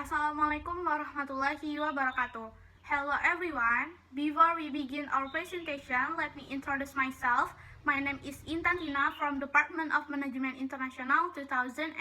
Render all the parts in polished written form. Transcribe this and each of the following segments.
Assalamualaikum warahmatullahi wabarakatuh. Hello everyone. Before we begin our presentation, let me introduce myself. My name is Intan from Department of Management International 2022.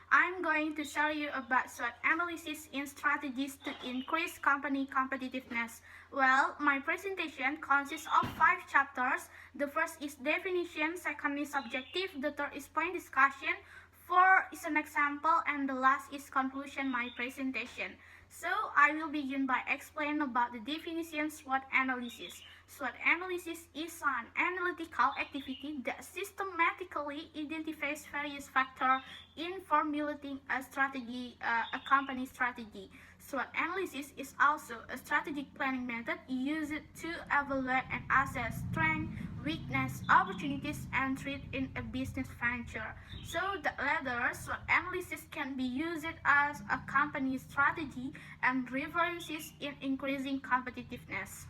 I'm going to show you about SWOT analysis in strategies to increase company competitiveness. Well, my presentation consists of 5 chapters. The first is definition, second is objective, the third is point discussion, 4 is an example, and the last is conclusion my presentation. So I will begin by explaining about the definition SWOT analysis. SWOT analysis is an analytical activity that systematically identifies various factors in formulating a company strategy. SWOT analysis is also a strategic planning method used to evaluate and assess strength, weakness, opportunities, and threat in a business venture. So the latter, SWOT analysis can be used as a company strategy and references in increasing competitiveness.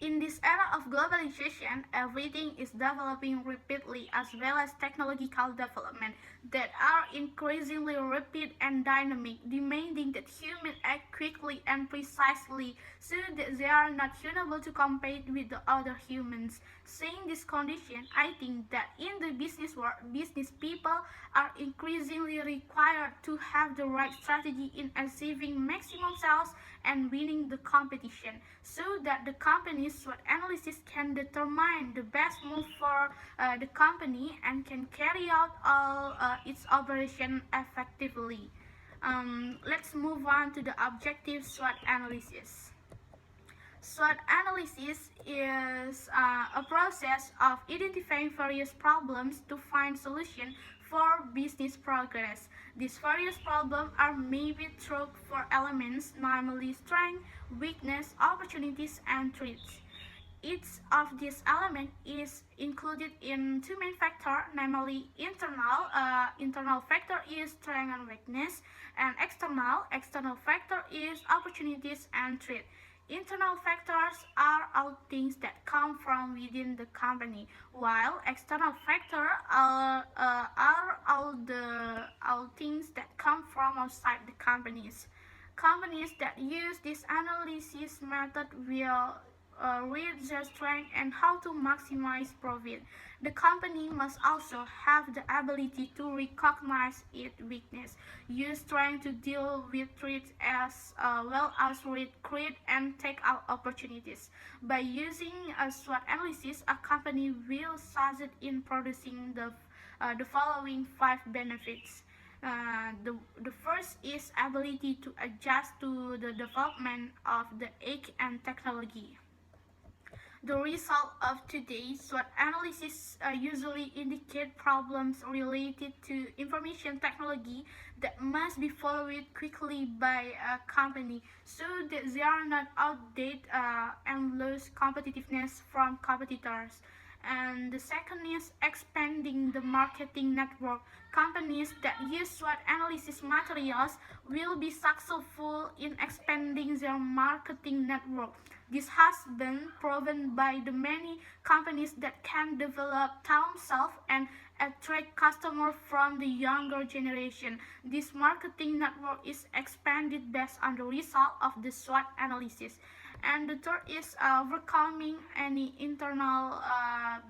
In this era of globalization, everything is developing rapidly, as well as technological development that are increasingly rapid and dynamic, demanding that humans act quickly and precisely so that they are not unable to compete with the other humans. Seeing this condition, I think that in the business world, business people are increasingly required to have the right strategy in achieving maximum sales and winning the competition, so that the company's SWOT analysis can determine the best move for the company and can carry out all its operation effectively. Let's move on to the objective SWOT analysis. SWOT analysis is a process of identifying various problems to find solutions for business progress. These various problems are maybe through 4 elements, namely strength, weakness, opportunities, and threats. Each of these elements is included in 2 main factors, namely internal. Internal factor is strength and weakness, and external factor is opportunities and threat. Internal factors are all things that come from within the company, while external factors are all things that come from outside the companies. Companies that use this analysis method will read their strength and how to maximize profit. The company must also have the ability to recognize its weakness, use strength to deal with threats as well as create and take out opportunities. By using a SWOT analysis, a company will succeed in producing the following 5 benefits. The first is ability to adjust to the development of the age and technology. The result of today's SWOT analysis usually indicate problems related to information technology that must be followed quickly by a company so that they are not outdated and lose competitiveness from competitors. And the second is expanding the marketing network. Companies that use SWOT analysis materials will be successful in expanding their marketing network. This has been proven by the many companies that can develop themselves and attract customers from the younger generation. This marketing network is expanded based on the result of the SWOT analysis. And the third is overcoming any internal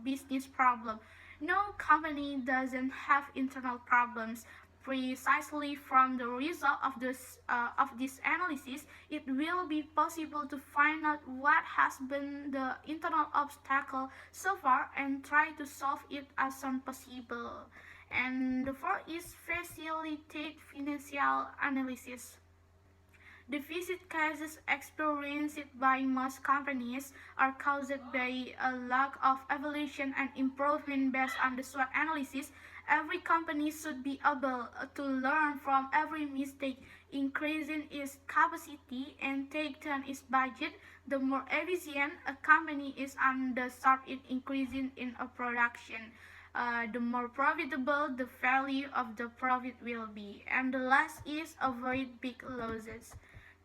business problem. No company doesn't have internal problems. Precisely from the result of this analysis, it will be possible to find out what has been the internal obstacle so far and try to solve it as soon as possible. And the fourth is facilitate financial analysis. Deficit cases experienced by most companies are caused by a lack of evaluation and improvement based on the SWOT analysis. Every company should be able to learn from every mistake, increasing its capacity and take down its budget. The more efficient a company is and the sharp it increasing in a production, the more profitable the value of the profit will be. And the last is avoid big losses.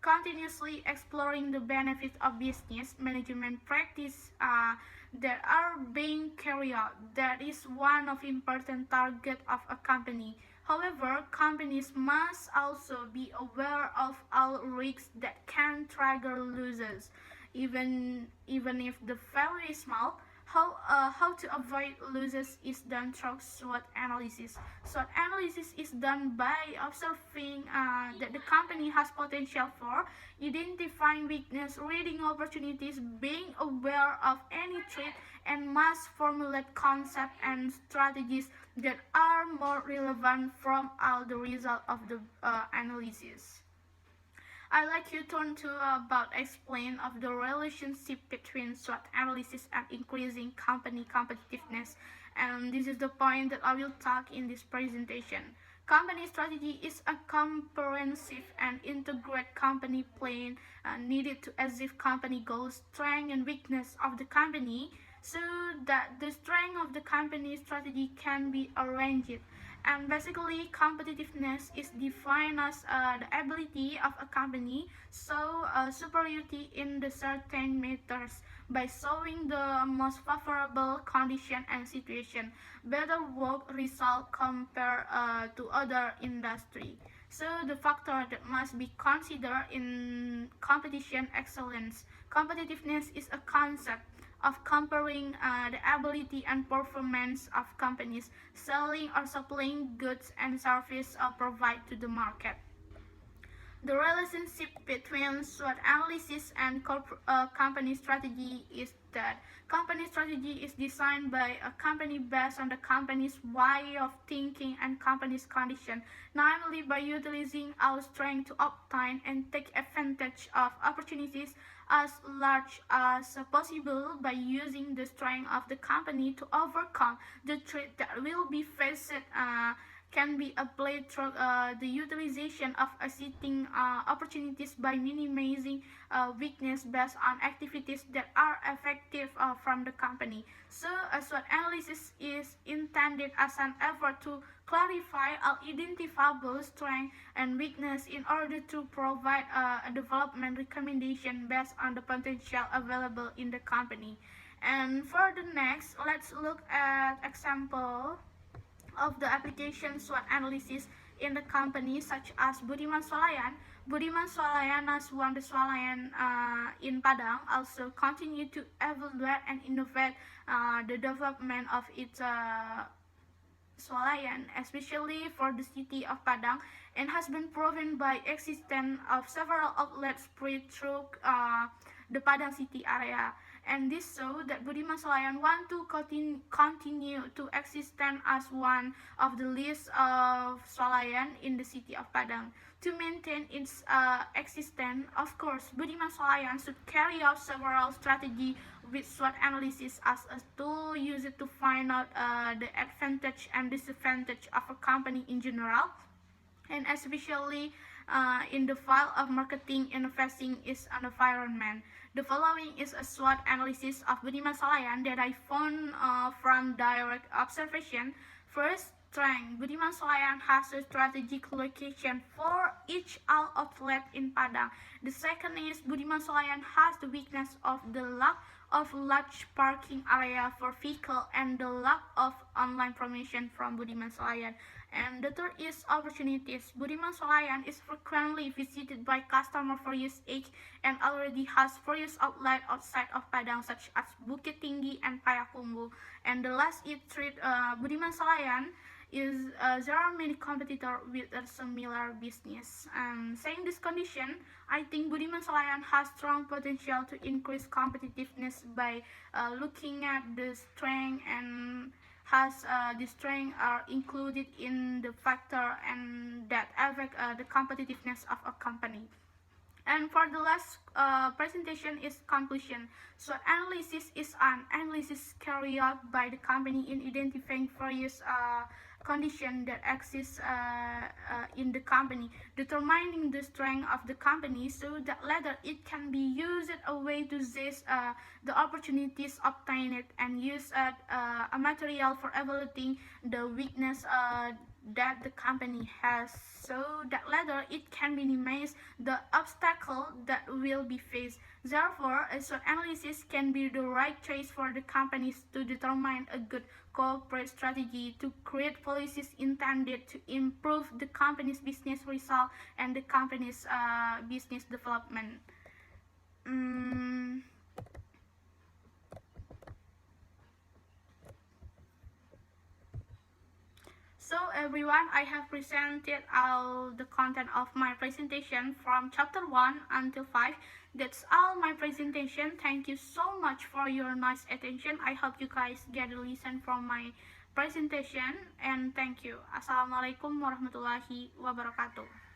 Continuously exploring the benefits of business management practice that are being carried out. That is one of important target of a company. However, companies must also be aware of all risks that can trigger losses, even if the value is small. How to avoid losses is done through SWOT analysis. SWOT analysis is done by observing that the company has potential for, identifying weakness, reading opportunities, being aware of any threat, and must formulate concepts and strategies that are more relevant from all the result of the analysis. I'd like you to turn to about explain of the relationship between SWOT analysis and increasing company competitiveness. And this is the point that I will talk in this presentation. Company strategy is a comprehensive and integrated company plan needed to achieve company goals, strength and weakness of the company, so that the strength of the company strategy can be arranged. And basically, competitiveness is defined as the ability of a company show superiority in the certain matters by showing the most favorable condition and situation, better work result compared to other industry. So the factor that must be considered in competition excellence. Competitiveness is a concept of comparing the ability and performance of companies selling or supplying goods and services provided to the market. The relationship between SWOT analysis and company strategy is that company strategy is designed by a company based on the company's way of thinking and company's condition, namely by utilizing our strength to obtain and take advantage of opportunities as large as possible by using the strength of the company to overcome the threat that will be faced can be applied through the utilization of existing opportunities by minimizing weakness based on activities that are effective from the company. So a SWOT analysis is intended as an effort to clarify or identifiable strength and weakness in order to provide a development recommendation based on the potential available in the company. And for the next, let's look at example of the application SWOT analysis in the company, such as Budiman Swalayan. Budiman Swalayan as one the Swalayan in Padang also continue to evaluate and innovate the development of its Swalayan, especially for the city of Padang, and has been proven by existence of several outlets spread through the Padang city area. And this shows that Budiman Swalayan want to continue to exist as one of the list of Swalayan in the city of Padang. To maintain its existence, of course, Budiman Swalayan should carry out several strategies with SWOT analysis as a tool used to find out the advantage and disadvantage of a company in general, and especially in the field of marketing, investing is an environment. The following is a SWOT analysis of Budiman Swalayan that I found from direct observation. First, strength. Budiman Swalayan has a strategic location for each all outlet in Padang. The second is Budiman Swalayan has the weakness of the lack of large parking area for vehicle and the lack of online promotion from Budiman Swalayan. And the third is opportunities. Budiman Swalayan is frequently visited by customers for use age and already has various outlets outside of Padang such as Bukit Tinggi and Payakumbuh. And the last is threat. Budiman Swalayan is there are many competitors with a similar business. Saying this condition, I think Budiman Swalayan has strong potential to increase competitiveness by looking at the strength, and has the strength are included in the factor and that affect the competitiveness of a company. And for the last presentation is conclusion. So analysis is an analysis carried out by the company in identifying various conditions that exist in the company, determining the strength of the company so that later it can be used a way to seize the opportunities obtained and use a material for evaluating the weakness that the company has, so that later it can minimize the obstacle that will be faced. Therefore, a SWOT analysis can be the right choice for the companies to determine a good corporate strategy, to create policies intended to improve the company's business result and the company's business development. So everyone, I have presented all the content of my presentation from chapter 1 until 5. That's all my presentation. Thank you so much for your nice attention. I hope you guys get a listen from my presentation, and thank you. Assalamualaikum warahmatullahi wabarakatuh.